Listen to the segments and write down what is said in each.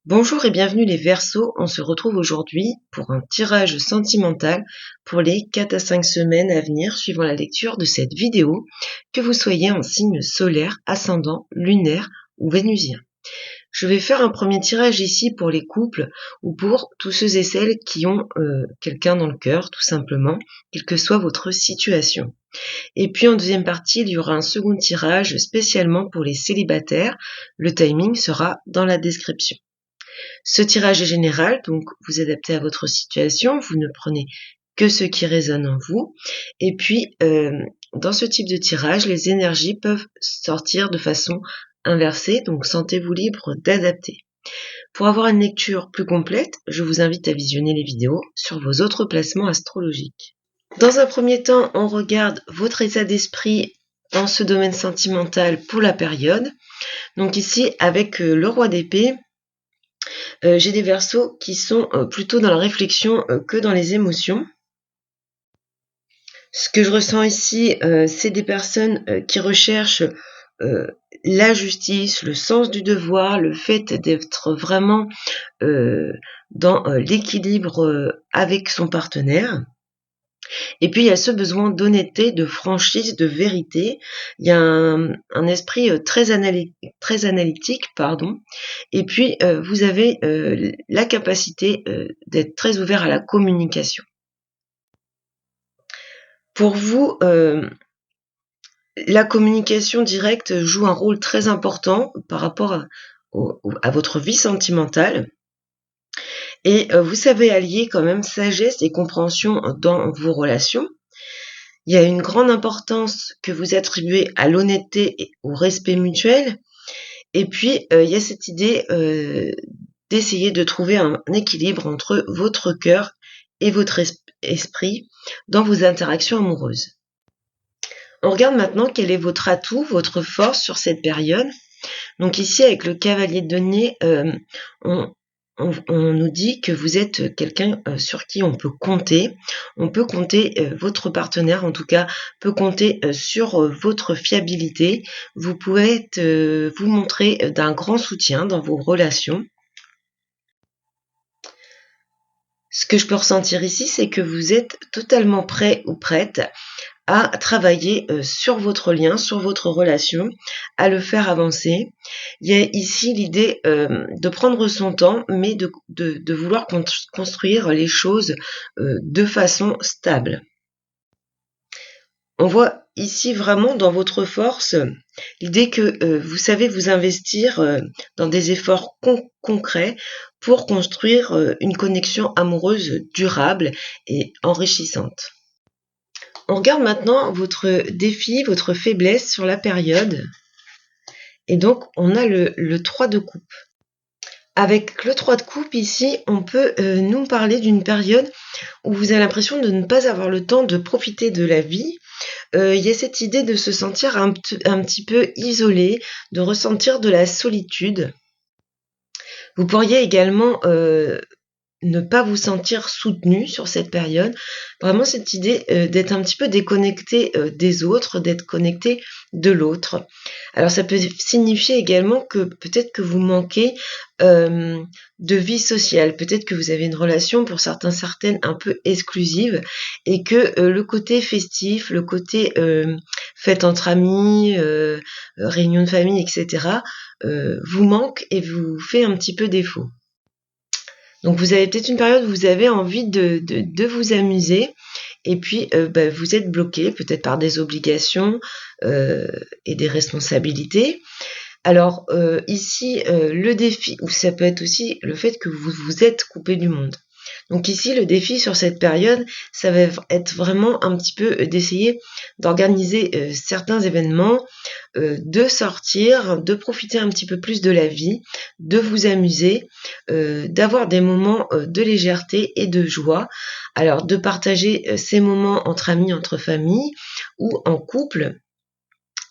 Bonjour et bienvenue les Verseaux, on se retrouve aujourd'hui pour un tirage sentimental pour les 4 à 5 semaines à venir suivant la lecture de cette vidéo, que vous soyez en signe solaire, ascendant, lunaire ou vénusien. Je vais faire un premier tirage ici pour les couples ou pour tous ceux et celles qui ont quelqu'un dans le cœur, tout simplement, quelle que soit votre situation. Et puis en deuxième partie, il y aura un second tirage spécialement pour les célibataires. Le timing sera dans la description. Ce tirage est général, donc vous adaptez à votre situation, vous ne prenez que ce qui résonne en vous. Et puis, dans ce type de tirage, les énergies peuvent sortir de façon inversée, donc sentez-vous libre d'adapter. Pour avoir une lecture plus complète, je vous invite à visionner les vidéos sur vos autres placements astrologiques. Dans un premier temps, on regarde votre état d'esprit dans ce domaine sentimental pour la période. Donc ici, avec le roi d'épée, j'ai des Verseaux qui sont plutôt dans la réflexion que dans les émotions. Ce que je ressens ici, c'est des personnes qui recherchent la justice, le sens du devoir, le fait d'être vraiment dans l'équilibre avec son partenaire. Et puis il y a ce besoin d'honnêteté, de franchise, de vérité. Il y a un esprit très analytique, pardon. Et puis vous avez la capacité d'être très ouvert à la communication. Pour vous, la communication directe joue un rôle très important par rapport à votre vie sentimentale. Et vous savez allier quand même sagesse et compréhension dans vos relations. Il y a une grande importance que vous attribuez à l'honnêteté et au respect mutuel. Et puis, il y a cette idée d'essayer de trouver un équilibre entre votre cœur et votre esprit dans vos interactions amoureuses. On regarde maintenant quel est votre atout, votre force sur cette période. Donc ici, avec le cavalier de denier, on nous dit que vous êtes quelqu'un sur qui on peut compter. On peut compter, votre partenaire en tout cas peut compter sur votre fiabilité. Vous pouvez vous montrer d'un grand soutien dans vos relations. Ce que je peux ressentir ici, c'est que vous êtes totalement prêt ou prête à travailler sur votre lien, sur votre relation, à le faire avancer. Il y a ici l'idée de prendre son temps, mais de vouloir construire les choses de façon stable. On voit ici vraiment dans votre force l'idée que vous savez vous investir dans des efforts concrets pour construire une connexion amoureuse durable et enrichissante. On regarde maintenant votre défi, votre faiblesse sur la période. Et donc, on a le 3 de coupe. Avec le 3 de coupe, ici, on peut nous parler d'une période où vous avez l'impression de ne pas avoir le temps de profiter de la vie. Il y a cette idée de se sentir un petit peu isolé, de ressentir de la solitude. Vous pourriez également ne pas vous sentir soutenu sur cette période. Vraiment cette idée d'être un petit peu déconnecté des autres, d'être connecté de l'autre. Alors ça peut signifier également que peut-être que vous manquez de vie sociale. Peut-être que vous avez une relation pour certaines un peu exclusive et que le côté festif, le côté fête entre amis, réunion de famille, etc. Vous manque et vous fait un petit peu défaut. Donc vous avez peut-être une période où vous avez envie de vous amuser et puis vous êtes bloqué peut-être par des obligations et des responsabilités. Alors ici le défi, ou ça peut être aussi le fait que vous vous êtes coupé du monde. Donc ici, le défi sur cette période, ça va être vraiment un petit peu d'essayer d'organiser certains événements, de sortir, de profiter un petit peu plus de la vie, de vous amuser, d'avoir des moments de légèreté et de joie. Alors, de partager ces moments entre amis, entre familles ou en couple,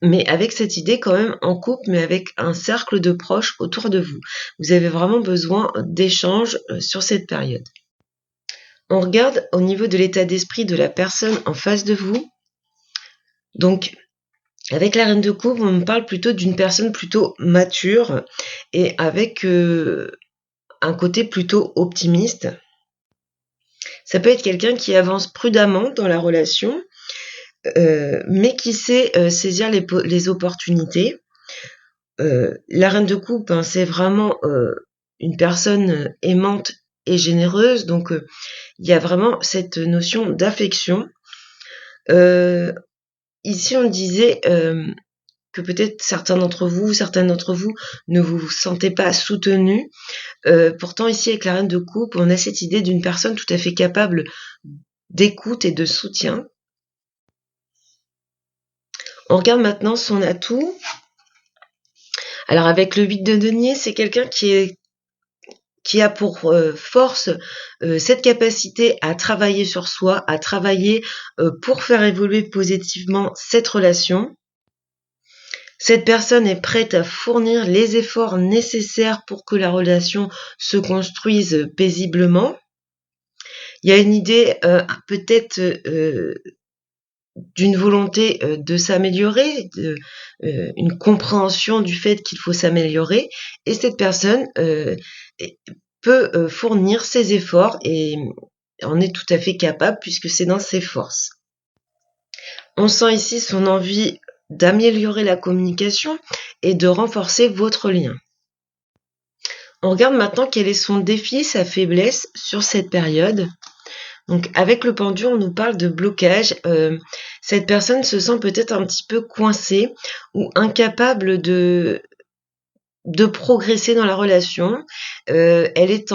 mais avec cette idée quand même en couple, mais avec un cercle de proches autour de vous. Vous avez vraiment besoin d'échanges sur cette période. On regarde au niveau de l'état d'esprit de la personne en face de vous. Donc, avec la reine de coupe, on me parle plutôt d'une personne plutôt mature et avec un côté plutôt optimiste. Ça peut être quelqu'un qui avance prudemment dans la relation, mais qui sait saisir les opportunités. La reine de coupe, hein, c'est vraiment une personne aimante et généreuse, donc il y a vraiment cette notion d'affection. Ici, on disait que peut-être certaines d'entre vous ne vous sentez pas soutenus. Pourtant, ici, avec la reine de coupe, on a cette idée d'une personne tout à fait capable d'écoute et de soutien. On regarde maintenant son atout. Alors, avec le 8 de denier, c'est quelqu'un qui a pour force cette capacité à travailler sur soi, à travailler pour faire évoluer positivement cette relation. Cette personne est prête à fournir les efforts nécessaires pour que la relation se construise paisiblement. Il y a une idée peut-être d'une volonté de s'améliorer, une compréhension du fait qu'il faut s'améliorer, et cette personne peut fournir ses efforts et en est tout à fait capable puisque c'est dans ses forces. On sent ici son envie d'améliorer la communication et de renforcer votre lien. On regarde maintenant quel est son défi, sa faiblesse sur cette période. Donc avec le pendu, on nous parle de blocage. Cette personne se sent peut-être un petit peu coincée ou incapable de progresser dans la relation. Elle est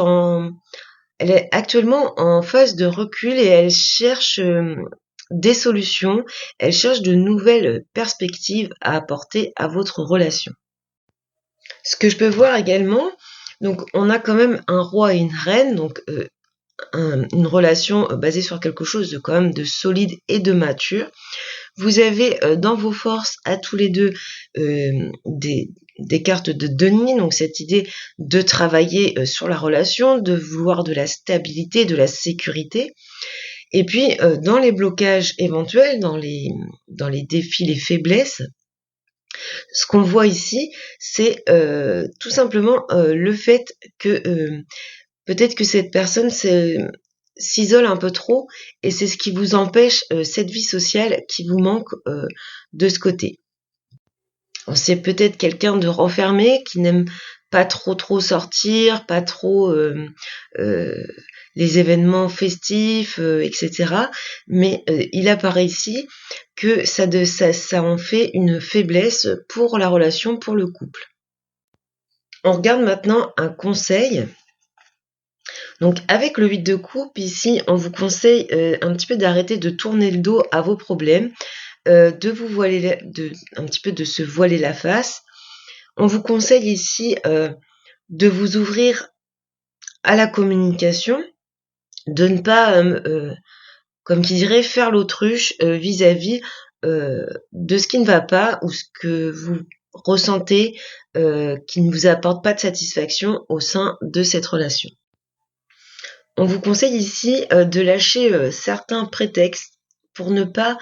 actuellement en phase de recul et elle cherche des solutions, elle cherche de nouvelles perspectives à apporter à votre relation. Ce que je peux voir également, donc on a quand même un roi et une reine, donc une relation basée sur quelque chose de quand même de solide et de mature. Vous avez dans vos forces à tous les deux des cartes de Denis, donc cette idée de travailler sur la relation, de vouloir de la stabilité, de la sécurité. Et puis dans les blocages éventuels, dans les défis, les faiblesses, ce qu'on voit ici, c'est tout simplement le fait que peut-être que cette personne s'isole un peu trop et c'est ce qui vous empêche cette vie sociale qui vous manque de ce côté. C'est peut-être quelqu'un de renfermé qui n'aime pas trop sortir, pas trop les événements festifs, etc. Mais il apparaît ici que ça en fait une faiblesse pour la relation, pour le couple. On regarde maintenant un conseil. Donc avec le 8 de coupe, ici, on vous conseille un petit peu d'arrêter de tourner le dos à vos problèmes, de vous voiler, un petit peu de se voiler la face. On vous conseille ici de vous ouvrir à la communication, de ne pas, comme qui dirait, faire l'autruche vis-à-vis de ce qui ne va pas ou ce que vous ressentez qui ne vous apporte pas de satisfaction au sein de cette relation. On vous conseille ici de lâcher certains prétextes pour ne pas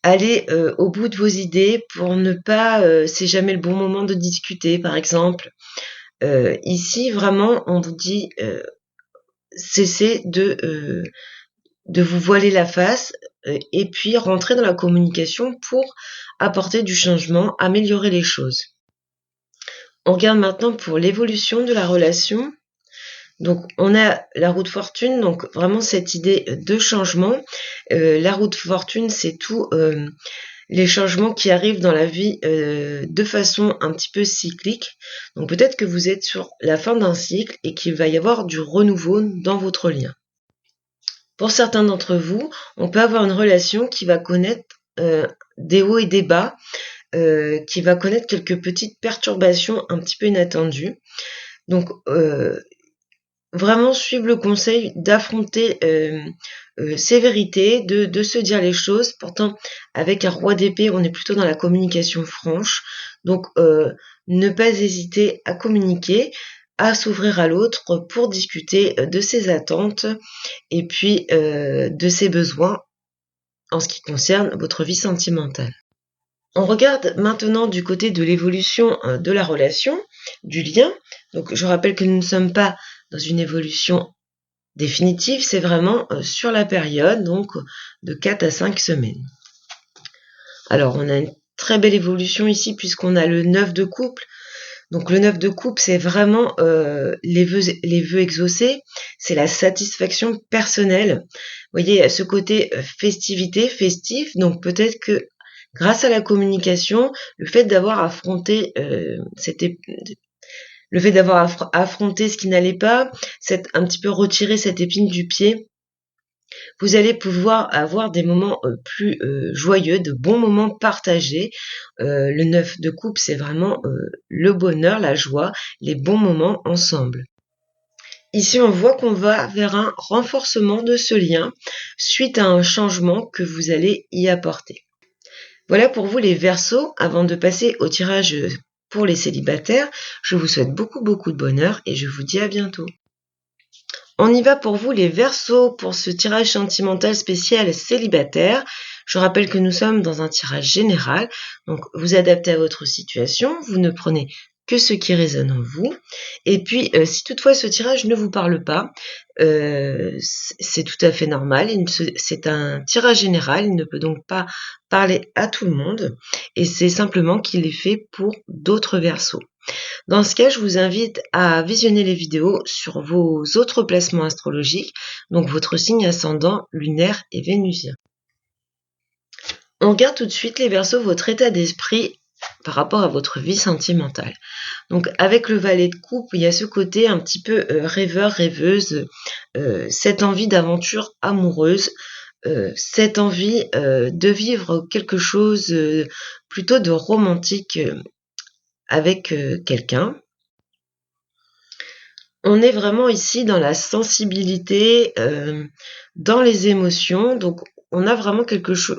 aller au bout de vos idées, pour ne pas, c'est jamais le bon moment de discuter, par exemple. Ici, vraiment, on vous dit cessez de vous voiler la face et puis rentrer dans la communication pour apporter du changement, améliorer les choses. On regarde maintenant pour l'évolution de la relation. Donc on a la roue de fortune, donc vraiment cette idée de changement. La roue de fortune, c'est tout les changements qui arrivent dans la vie de façon un petit peu cyclique. Donc peut-être que vous êtes sur la fin d'un cycle et qu'il va y avoir du renouveau dans votre lien. Pour certains d'entre vous, on peut avoir une relation qui va connaître des hauts et des bas, qui va connaître quelques petites perturbations un petit peu inattendues. Donc vraiment suivre le conseil d'affronter ces vérités, de se dire les choses. Pourtant, avec un roi d'épée, on est plutôt dans la communication franche. Donc, ne pas hésiter à communiquer, à s'ouvrir à l'autre pour discuter de ses attentes et puis de ses besoins en ce qui concerne votre vie sentimentale. On regarde maintenant du côté de l'évolution de la relation. du lien. Donc je rappelle que nous ne sommes pas dans une évolution définitive, c'est vraiment sur la période, donc de 4 à 5 semaines. Alors on a une très belle évolution ici puisqu'on a le 9 de couple. Donc le 9 de coupe, c'est vraiment les vœux exaucés, c'est la satisfaction personnelle. Vous voyez, ce côté festivité, festif, donc peut-être que grâce à la communication, le fait d'avoir affronté affronté ce qui n'allait pas, un petit peu retirer cette épine du pied, vous allez pouvoir avoir des moments plus joyeux, de bons moments partagés. Le 9 de coupe, c'est vraiment le bonheur, la joie, les bons moments ensemble. Ici, on voit qu'on va vers un renforcement de ce lien suite à un changement que vous allez y apporter. Voilà pour vous les Verseaux. Avant de passer au tirage pour les célibataires, je vous souhaite beaucoup de bonheur et je vous dis à bientôt. On y va pour vous les Verseaux pour ce tirage sentimental spécial célibataire. Je rappelle que nous sommes dans un tirage général, donc vous adaptez à votre situation, vous ne prenez que ce qui résonne en vous. Et puis, si toutefois ce tirage ne vous parle pas, c'est tout à fait normal. C'est un tirage général, il ne peut donc pas parler à tout le monde. Et c'est simplement qu'il est fait pour d'autres Verseaux. Dans ce cas, je vous invite à visionner les vidéos sur vos autres placements astrologiques, donc votre signe ascendant, lunaire et vénusien. On regarde tout de suite les Verseaux, votre état d'esprit par rapport à votre vie sentimentale. Donc avec le valet de coupe, il y a ce côté un petit peu rêveur, rêveuse, cette envie d'aventure amoureuse, cette envie de vivre quelque chose plutôt de romantique avec quelqu'un. On est vraiment ici dans la sensibilité, dans les émotions, donc on a vraiment quelque chose,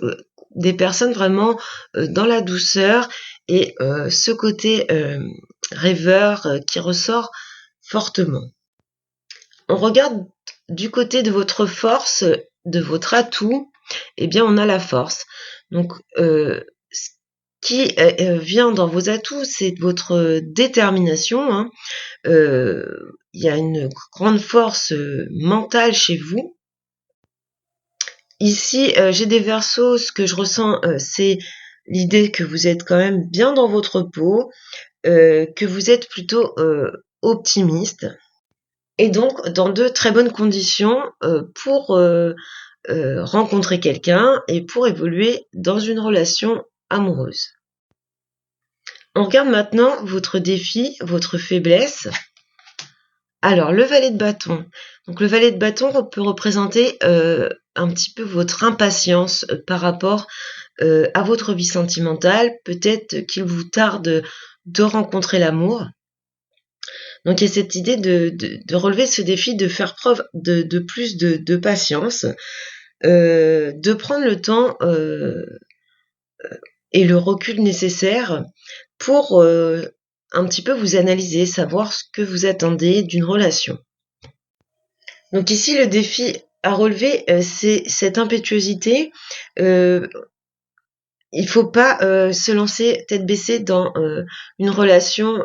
des personnes vraiment dans la douceur et ce côté rêveur qui ressort fortement. On regarde du côté de votre force, de votre atout, eh bien on a la force. Donc ce qui vient dans vos atouts, c'est votre détermination, hein. Il y a une grande force mentale chez vous. Ici, j'ai des Verseaux, ce que je ressens, c'est l'idée que vous êtes quand même bien dans votre peau, que vous êtes plutôt optimiste, et donc dans de très bonnes conditions pour rencontrer quelqu'un et pour évoluer dans une relation amoureuse. On regarde maintenant votre défi, votre faiblesse. Alors, le valet de bâton. Donc, le valet de bâton peut représenter un petit peu votre impatience par rapport à votre vie sentimentale. Peut-être qu'il vous tarde de rencontrer l'amour. Donc, il y a cette idée de relever ce défi, de faire preuve de plus de patience, de prendre le temps et le recul nécessaire pour un petit peu vous analyser, savoir ce que vous attendez d'une relation. Donc ici, le défi à relever, c'est cette impétuosité. Il faut pas se lancer tête baissée dans une relation.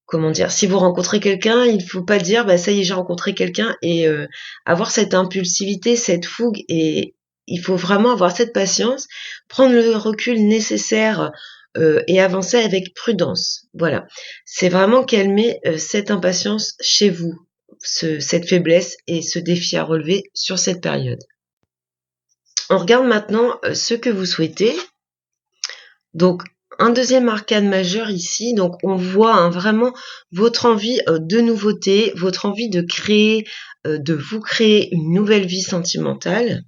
Comment dire, si vous rencontrez quelqu'un, il faut pas dire bah ça y est, j'ai rencontré quelqu'un et avoir cette impulsivité, cette fougue, et il faut vraiment avoir cette patience, prendre le recul nécessaire et avancer avec prudence. Voilà, c'est vraiment calmer cette impatience chez vous, cette faiblesse et ce défi à relever sur cette période. On regarde maintenant ce que vous souhaitez. Donc un deuxième arcane majeur ici, donc on voit vraiment votre envie de nouveauté, votre envie de créer, de vous créer une nouvelle vie sentimentale.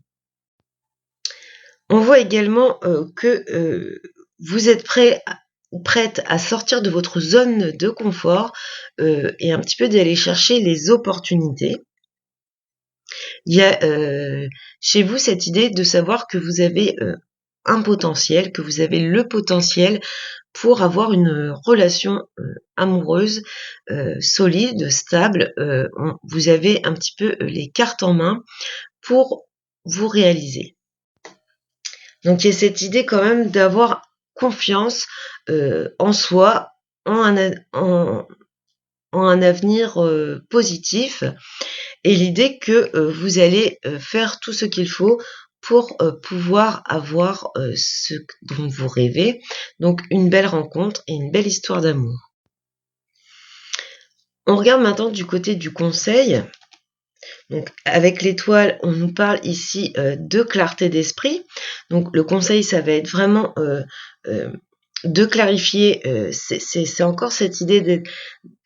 On voit également que vous êtes prête à sortir de votre zone de confort et un petit peu d'aller chercher les opportunités. Il y a chez vous cette idée de savoir que vous avez un potentiel, que vous avez le potentiel pour avoir une relation amoureuse solide, stable. Vous avez un petit peu les cartes en main pour vous réaliser. Donc il y a cette idée quand même d'avoir confiance en soi, ont un avenir positif, et l'idée que vous allez faire tout ce qu'il faut pour pouvoir avoir ce dont vous rêvez, donc une belle rencontre et une belle histoire d'amour. On regarde maintenant du côté du conseil. Donc, avec l'étoile, on nous parle ici de clarté d'esprit. Donc, le conseil, ça va être vraiment de clarifier. C'est encore cette idée d'être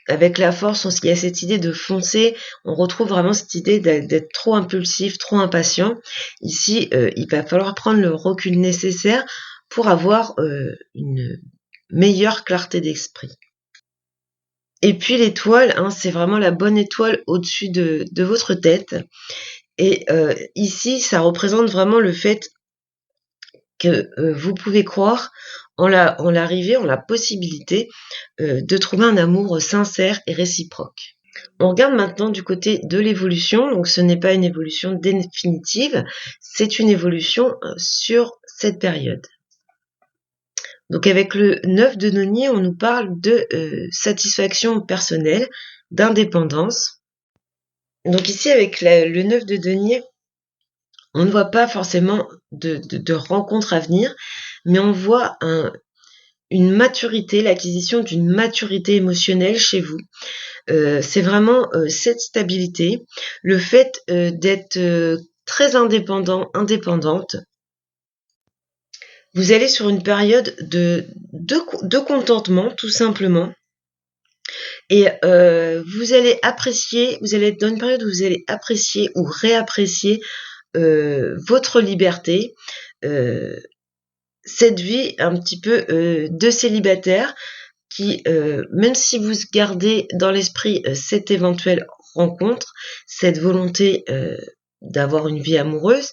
avec la force. Il y a cette idée de foncer. On retrouve vraiment cette idée d'être trop impulsif, trop impatient. Ici, il va falloir prendre le recul nécessaire pour avoir une meilleure clarté d'esprit. Et puis l'étoile, hein, c'est vraiment la bonne étoile au-dessus de votre tête. Et ici, ça représente vraiment le fait que vous pouvez croire en l'arrivée, en la possibilité de trouver un amour sincère et réciproque. On regarde maintenant du côté de l'évolution. Donc ce n'est pas une évolution définitive, c'est une évolution sur cette période. Donc avec le 9 de denier, on nous parle de satisfaction personnelle, d'indépendance. Donc ici avec le 9 de denier, on ne voit pas forcément de rencontres à venir, mais on voit une maturité, l'acquisition d'une maturité émotionnelle chez vous. C'est vraiment cette stabilité, le fait d'être très indépendante. Vous allez sur une période de contentement, tout simplement. Et vous allez être dans une période où vous allez apprécier ou réapprécier votre liberté, cette vie un petit peu de célibataire qui, même si vous gardez dans l'esprit cette éventuelle rencontre, cette volonté d'avoir une vie amoureuse,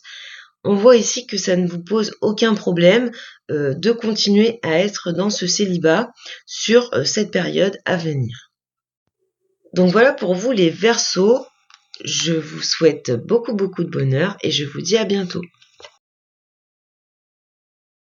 on voit ici que ça ne vous pose aucun problème de continuer à être dans ce célibat sur cette période à venir. Donc voilà pour vous les Verseaux, je vous souhaite beaucoup de bonheur et je vous dis à bientôt.